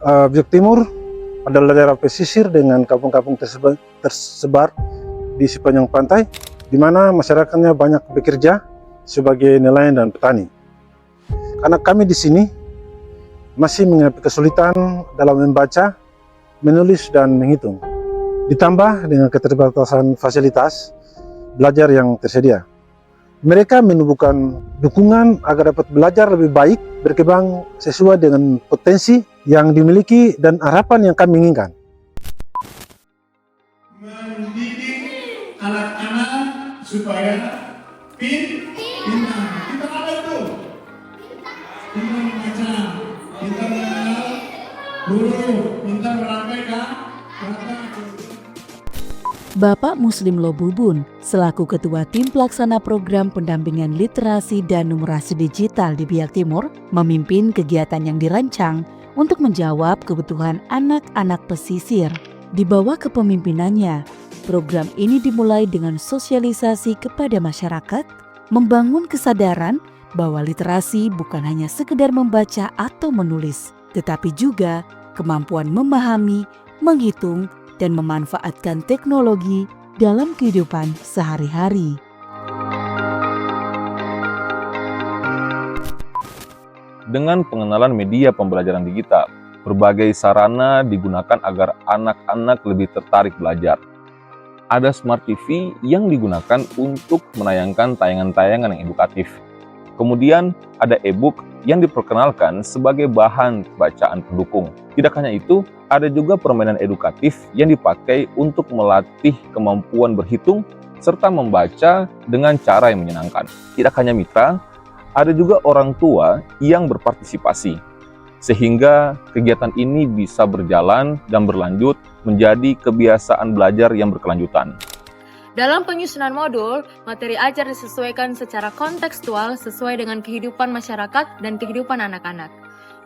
Biak Timur adalah daerah pesisir dengan kampung-kampung tersebar di sepanjang pantai, di mana masyarakatnya banyak bekerja sebagai nelayan dan petani. Karena kami di sini masih menghadapi kesulitan dalam membaca, menulis, dan menghitung, ditambah dengan keterbatasan fasilitas belajar yang tersedia. Mereka menubuhkan dukungan agar dapat belajar lebih baik, berkembang sesuai dengan potensi yang dimiliki dan harapan yang kami inginkan. Mendidik anak-anak supaya pintar. Pintar apa itu? Pintar membaca, pintar mengenal huruf, pintar merampaikan kata. Bapak Muslim Lobubun, selaku Ketua Tim Pelaksana Program Pendampingan Literasi dan Numerasi Digital di Biak Timur, memimpin kegiatan yang dirancang untuk menjawab kebutuhan anak-anak pesisir. Di bawah kepemimpinannya, program ini dimulai dengan sosialisasi kepada masyarakat, membangun kesadaran bahwa literasi bukan hanya sekedar membaca atau menulis, tetapi juga kemampuan memahami, menghitung, dan memanfaatkan teknologi dalam kehidupan sehari-hari. Dengan pengenalan media pembelajaran digital, berbagai sarana digunakan agar anak-anak lebih tertarik belajar. Ada Smart TV yang digunakan untuk menayangkan tayangan-tayangan yang edukatif. Kemudian ada e-book yang diperkenalkan sebagai bahan bacaan pendukung. Tidak hanya itu, ada juga permainan edukatif yang dipakai untuk melatih kemampuan berhitung serta membaca dengan cara yang menyenangkan. Tidak hanya mitra, ada juga orang tua yang berpartisipasi, sehingga kegiatan ini bisa berjalan dan berlanjut menjadi kebiasaan belajar yang berkelanjutan. Dalam penyusunan modul, materi ajar disesuaikan secara kontekstual sesuai dengan kehidupan masyarakat dan kehidupan anak-anak.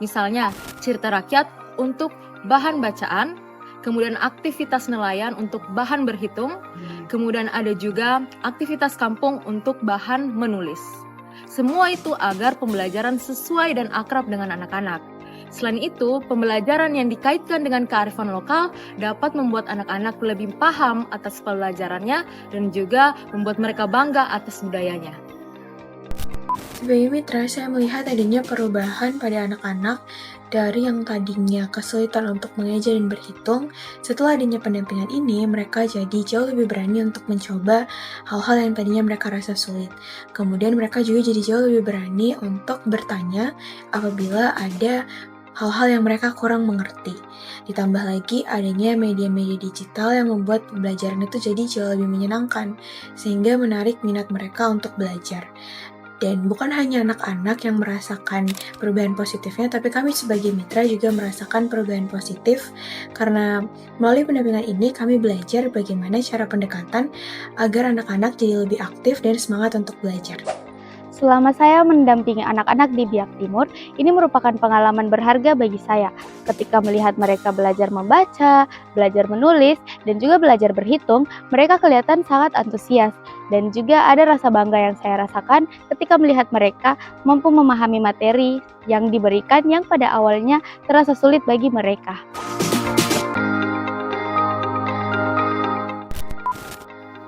Misalnya, cerita rakyat untuk bahan bacaan, kemudian aktivitas nelayan untuk bahan berhitung, kemudian ada juga aktivitas kampung untuk bahan menulis. Semua itu agar pembelajaran sesuai dan akrab dengan anak-anak. Selain itu, pembelajaran yang dikaitkan dengan kearifan lokal dapat membuat anak-anak lebih paham atas pembelajarannya dan juga membuat mereka bangga atas budayanya. Sebagai mitra, saya melihat adanya perubahan pada anak-anak dari yang tadinya kesulitan untuk mengajar dan berhitung. Setelah adanya pendampingan ini, mereka jadi jauh lebih berani untuk mencoba hal-hal yang tadinya mereka rasa sulit. Kemudian mereka juga jadi jauh lebih berani untuk bertanya apabila ada hal-hal yang mereka kurang mengerti. Ditambah lagi adanya media-media digital yang membuat pembelajaran itu jadi jauh lebih menyenangkan, sehingga menarik minat mereka untuk belajar. Dan bukan hanya anak-anak yang merasakan perubahan positifnya, tapi kami sebagai mitra juga merasakan perubahan positif karena melalui pendampingan ini kami belajar bagaimana cara pendekatan agar anak-anak jadi lebih aktif dan semangat untuk belajar. Selama saya mendampingi anak-anak di Biak Timur, ini merupakan pengalaman berharga bagi saya ketika melihat mereka belajar membaca, belajar menulis, dan juga belajar berhitung. Mereka kelihatan sangat antusias dan juga ada rasa bangga yang saya rasakan ketika melihat mereka mampu memahami materi yang diberikan yang pada awalnya terasa sulit bagi mereka.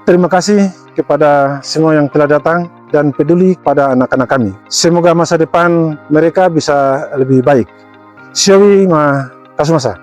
Terima kasih kepada semua yang telah datang dan peduli pada anak-anak kami. Semoga masa depan mereka bisa lebih baik. Siawi ma kasumasa.